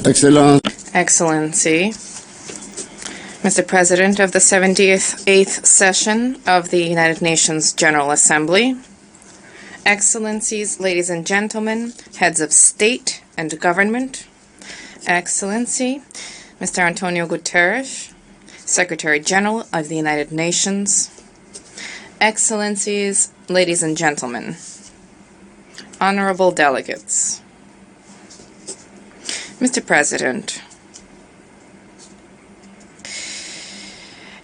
Excellence. Excellency, Mr. President of the 78th session of the United Nations General Assembly, Excellencies, ladies and gentlemen, heads of state and government, Excellency, Mr. Antonio Guterres, Secretary General of the United Nations, Excellencies, ladies and gentlemen, honorable delegates. Mr. President,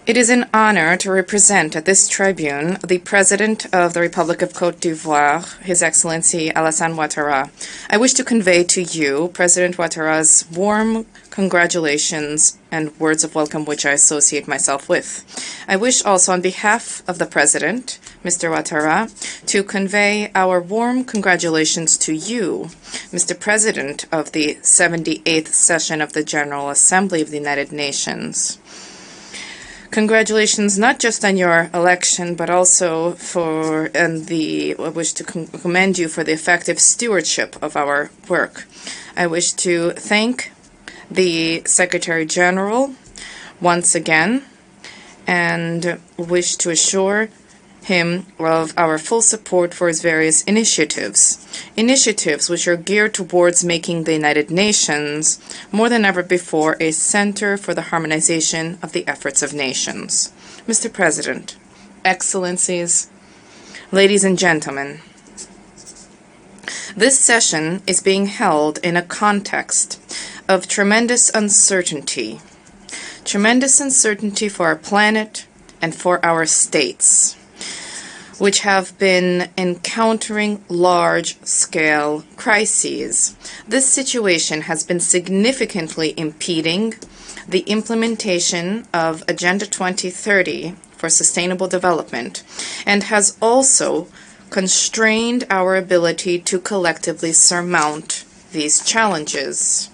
it is an honor to represent at this tribune the President of the Republic of Côte d'Ivoire, His Excellency Alassane Ouattara. I wish to convey to you President Ouattara's warm congratulations and words of welcome which I associate myself with. I wish also on behalf of the President, Mr. Ouattara, to convey our warm congratulations to you, Mr. President of the 78th session of the General Assembly of the United Nations. Congratulations not just on your election, but also I wish to commend you for the effective stewardship of our work. I wish to thank the Secretary General once again and wish to assure him of our full support for his various initiatives which are geared towards making the United Nations more than ever before a center for the harmonization of the efforts of nations. Mr. President, Excellencies, ladies and gentlemen, this session is being held in a context of tremendous uncertainty for our planet and for our states, which have been encountering large-scale crises. This situation has been significantly impeding the implementation of Agenda 2030 for sustainable development and has also constrained our ability to collectively surmount these challenges.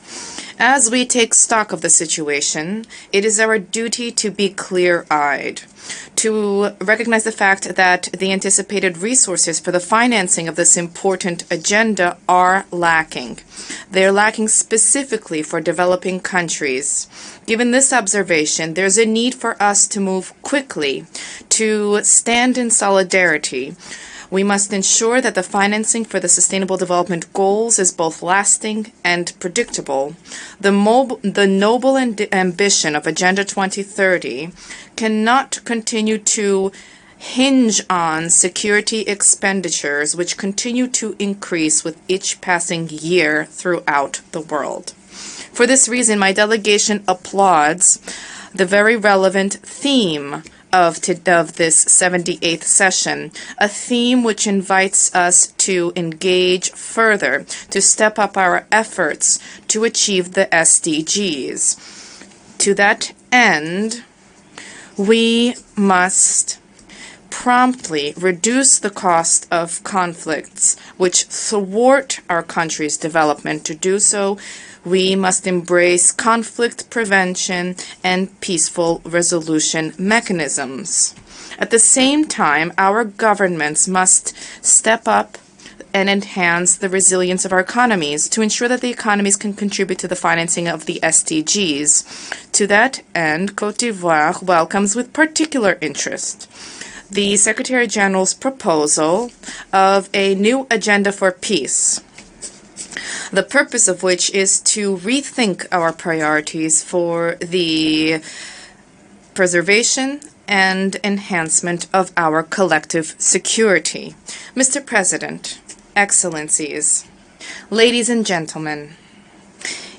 As we take stock of the situation, it is our duty to be clear-eyed, to recognize the fact that the anticipated resources for the financing of this important agenda are lacking. They are lacking specifically for developing countries. Given this observation, there's a need for us to move quickly, to stand in solidarity. We must ensure that the financing for the Sustainable Development Goals is both lasting and predictable. The noble ambition of Agenda 2030 cannot continue to hinge on security expenditures which continue to increase with each passing year throughout the world. For this reason, my delegation applauds the very relevant theme of this 78th session, a theme which invites us to engage further, to step up our efforts to achieve the SDGs. To that end, we must promptly reduce the cost of conflicts which thwart our country's development. To do so, we must embrace conflict prevention and peaceful resolution mechanisms. At the same time, our governments must step up and enhance the resilience of our economies to ensure that the economies can contribute to the financing of the SDGs. To that end, Côte d'Ivoire welcomes with particular interest the Secretary General's proposal of a new agenda for peace, the purpose of which is to rethink our priorities for the preservation and enhancement of our collective security. Mr. President, Excellencies, ladies and gentlemen,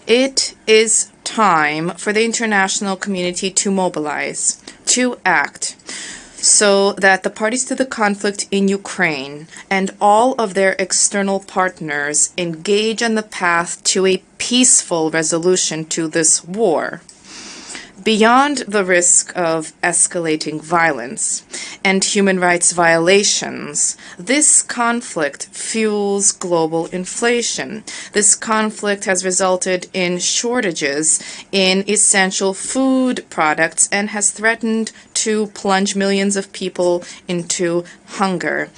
it is time for the international community to mobilize, to act, so that the parties to the conflict in Ukraine and all of their external partners engage on the path to a peaceful resolution to this war. Beyond the risk of escalating violence and human rights violations, this conflict fuels global inflation. This conflict has resulted in shortages in essential food products and has threatened to plunge millions of people into hunger.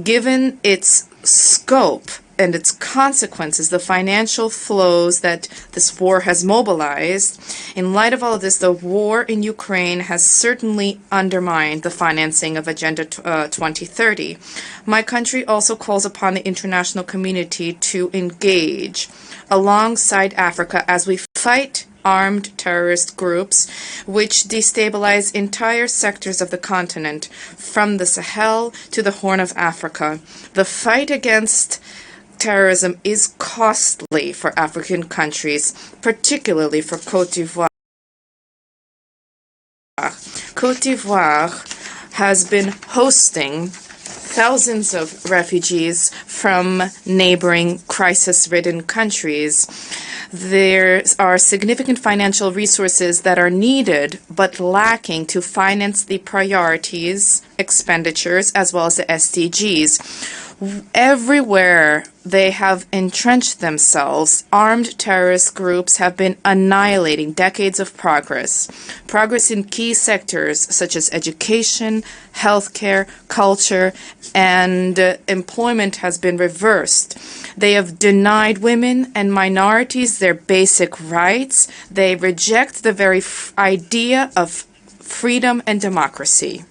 Given its scope, and its consequences, the financial flows that this war has mobilized. In light of all of this, the war in Ukraine has certainly undermined the financing of Agenda 2030. My country also calls upon the international community to engage alongside Africa as we fight armed terrorist groups which destabilize entire sectors of the continent, from the Sahel to the Horn of Africa. The fight against terrorism is costly for African countries, particularly for Côte d'Ivoire. Côte d'Ivoire has been hosting thousands of refugees from neighboring crisis-ridden countries. There are significant financial resources that are needed but lacking to finance the priorities, expenditures, as well as the SDGs. Everywhere they have entrenched themselves, armed terrorist groups have been annihilating decades of progress. Progress in key sectors such as education, healthcare, culture, and employment has been reversed. They have denied women and minorities their basic rights. They reject the very idea of freedom and democracy.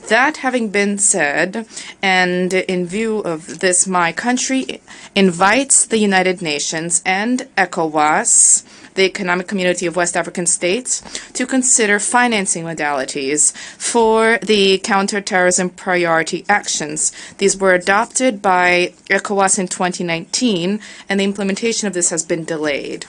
That having been said, and in view of this, my country invites the United Nations and ECOWAS, the Economic Community of West African States, to consider financing modalities for the counterterrorism priority actions. These were adopted by ECOWAS in 2019, and the implementation of this has been delayed.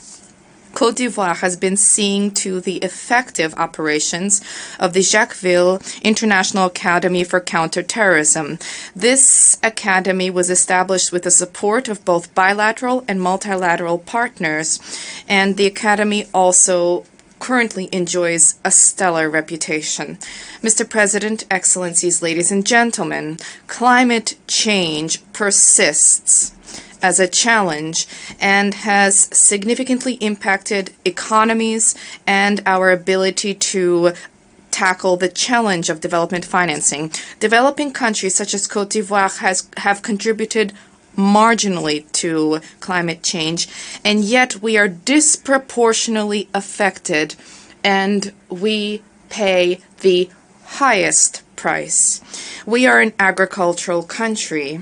Côte d'Ivoire has been seeing to the effective operations of the Jacquesville International Academy for Counterterrorism. This academy was established with the support of both bilateral and multilateral partners, and the academy also currently enjoys a stellar reputation. Mr. President, Excellencies, ladies and gentlemen, climate change persists as a challenge and has significantly impacted economies and our ability to tackle the challenge of development financing. Developing countries such as Côte d'Ivoire have contributed marginally to climate change, and yet we are disproportionately affected, and we pay the highest price. We are an agricultural country,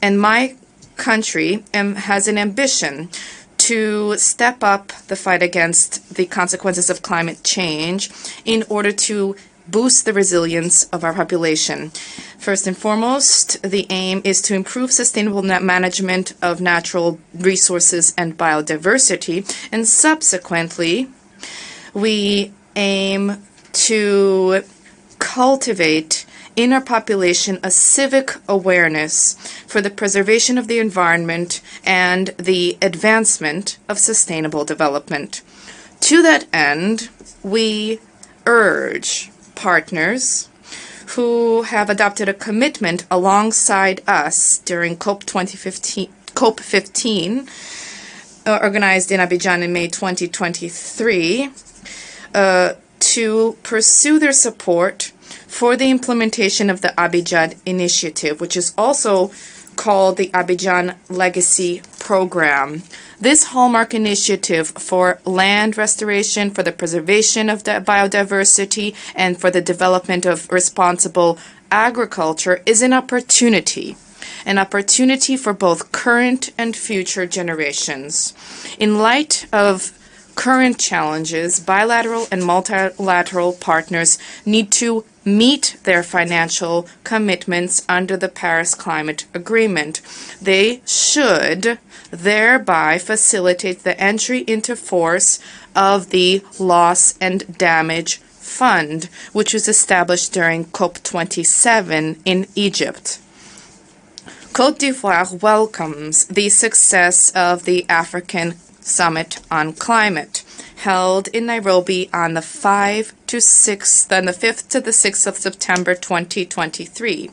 and my country has an ambition to step up the fight against the consequences of climate change in order to boost the resilience of our population. First and foremost, the aim is to improve sustainable management of natural resources and biodiversity, and subsequently, we aim to cultivate in our population a civic awareness for the preservation of the environment and the advancement of sustainable development. To that end, we urge partners who have adopted a commitment alongside us during COP 15, organized in Abidjan in May 2023, to pursue their support for the implementation of the Abidjan Initiative, which is also called the Abidjan Legacy Program. This hallmark initiative for land restoration, for the preservation of the biodiversity, and for the development of responsible agriculture is an opportunity for both current and future generations. In light of current challenges, bilateral and multilateral partners need to meet their financial commitments under the Paris Climate Agreement. They should thereby facilitate the entry into force of the Loss and Damage Fund, which was established during COP27 in Egypt. Côte d'Ivoire welcomes the success of the African Summit on Climate, held in Nairobi on the 5th to the 6th of September 2023.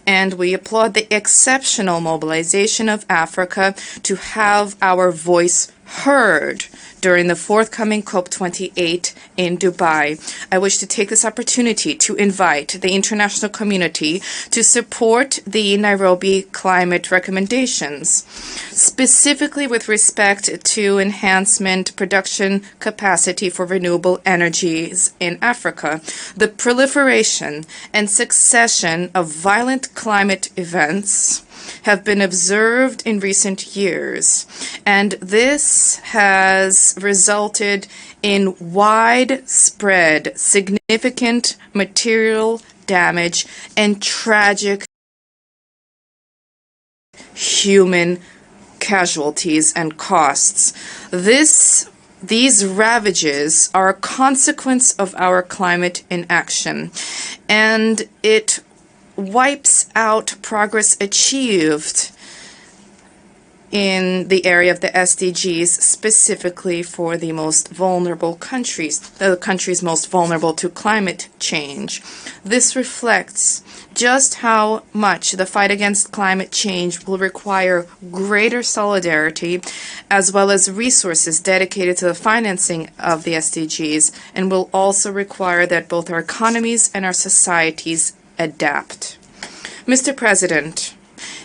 And we applaud the exceptional mobilization of Africa to have our voice heard during the forthcoming COP28 in Dubai. I wish to take this opportunity to invite the international community to support the Nairobi climate recommendations, specifically with respect to enhancement production capacity for renewable energies in Africa, the proliferation and succession of violent climate events have been observed in recent years, and this has resulted in widespread, significant material damage and tragic human casualties and costs. These ravages are a consequence of our climate inaction, and it wipes out progress achieved in the area of the SDGs, specifically for the most vulnerable countries, the countries most vulnerable to climate change. This reflects just how much the fight against climate change will require greater solidarity, as well as resources dedicated to the financing of the SDGs, and will also require that both our economies and our societies adapt. Mr. President,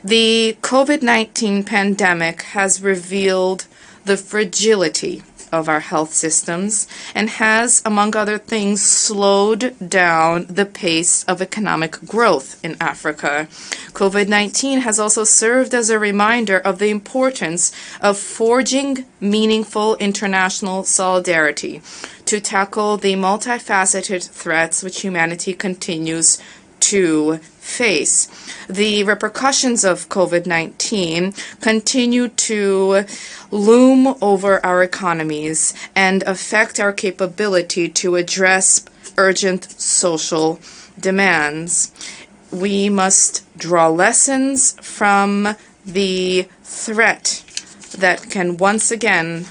the COVID-19 pandemic has revealed the fragility of our health systems and has, among other things, slowed down the pace of economic growth in Africa. COVID-19 has also served as a reminder of the importance of forging meaningful international solidarity to tackle the multifaceted threats which humanity continues to face. The repercussions of COVID-19 continue to loom over our economies and affect our capability to address urgent social demands. We must draw lessons from the threat that can once again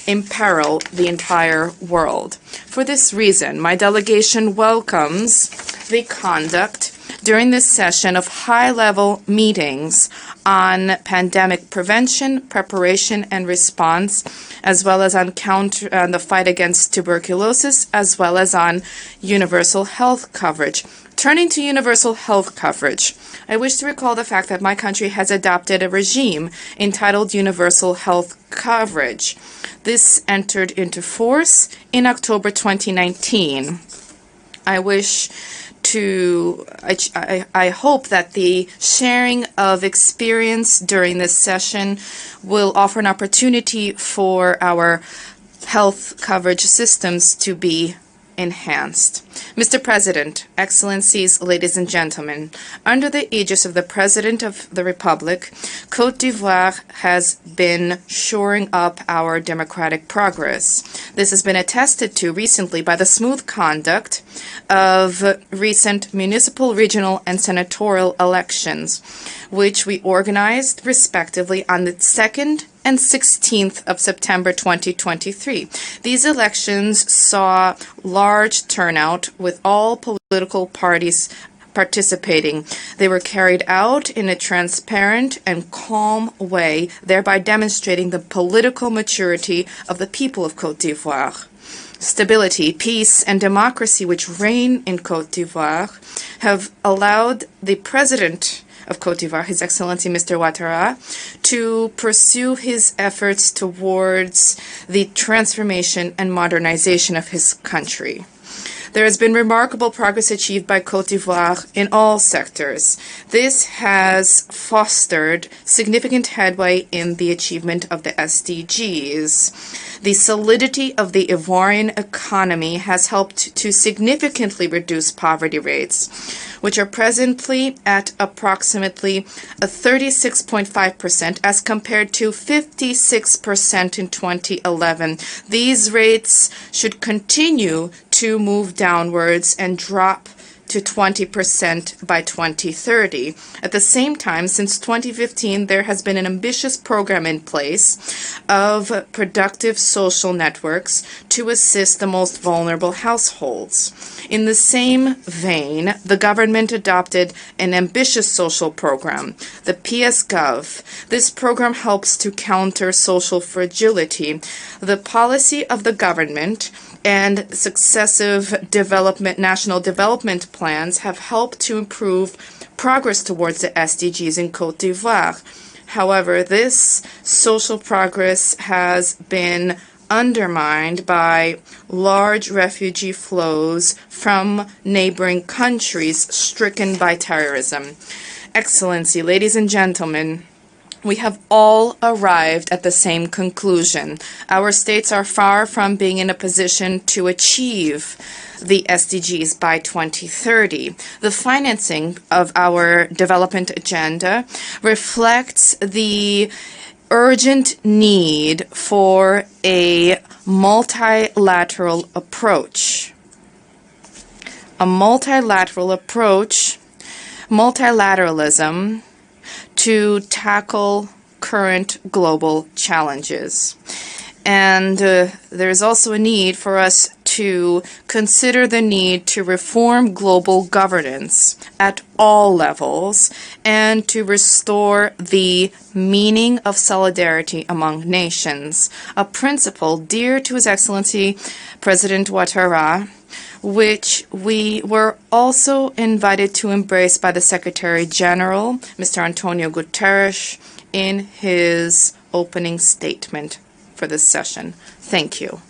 imperil the entire world. For this reason, my delegation welcomes the conduct during this session of high-level meetings on pandemic prevention, preparation, and response, as well as on the fight against tuberculosis, as well as on universal health coverage. Turning to universal health coverage, I wish to recall the fact that my country has adopted a regime entitled Universal Health Coverage. This entered into force in October 2019. I hope that the sharing of experience during this session will offer an opportunity for our health coverage systems to be enhanced. Mr. President, Excellencies, ladies and gentlemen, under the aegis of the President of the Republic, Côte d'Ivoire has been shoring up our democratic progress. This has been attested to recently by the smooth conduct of recent municipal, regional, and senatorial elections, which we organized respectively on the 2nd and 16th of September 2023. These elections saw large turnout with all political parties participating. They were carried out in a transparent and calm way, thereby demonstrating the political maturity of the people of Côte d'Ivoire. Stability, peace, and democracy which reign in Côte d'Ivoire have allowed the President of Côte d'Ivoire, His Excellency Mr. Ouattara, to pursue his efforts towards the transformation and modernization of his country. There has been remarkable progress achieved by Côte d'Ivoire in all sectors. This has fostered significant headway in the achievement of the SDGs. The solidity of the Ivorian economy has helped to significantly reduce poverty rates, which are presently at approximately 36.5% as compared to 56% in 2011. These rates should continue to move downwards and drop to 20% by 2030. At the same time, since 2015, there has been an ambitious program in place of productive social networks to assist the most vulnerable households. In the same vein, the government adopted an ambitious social program, the PS-Gov. This program helps to counter social fragility. The policy of the government and successive national development plans have helped to improve progress towards the SDGs in Côte d'Ivoire. However, this social progress has been undermined by large refugee flows from neighboring countries stricken by terrorism. Excellency, ladies and gentlemen, we have all arrived at the same conclusion. Our states are far from being in a position to achieve the SDGs by 2030. The financing of our development agenda reflects the urgent need for a multilateral approach. A multilateral approach, multilateralism, to tackle current global challenges. And there's also a need for us to consider the need to reform global governance at all levels and to restore the meaning of solidarity among nations, a principle dear to His Excellency President Ouattara, which we were also invited to embrace by the Secretary General, Mr. Antonio Guterres, in his opening statement for this session. Thank you.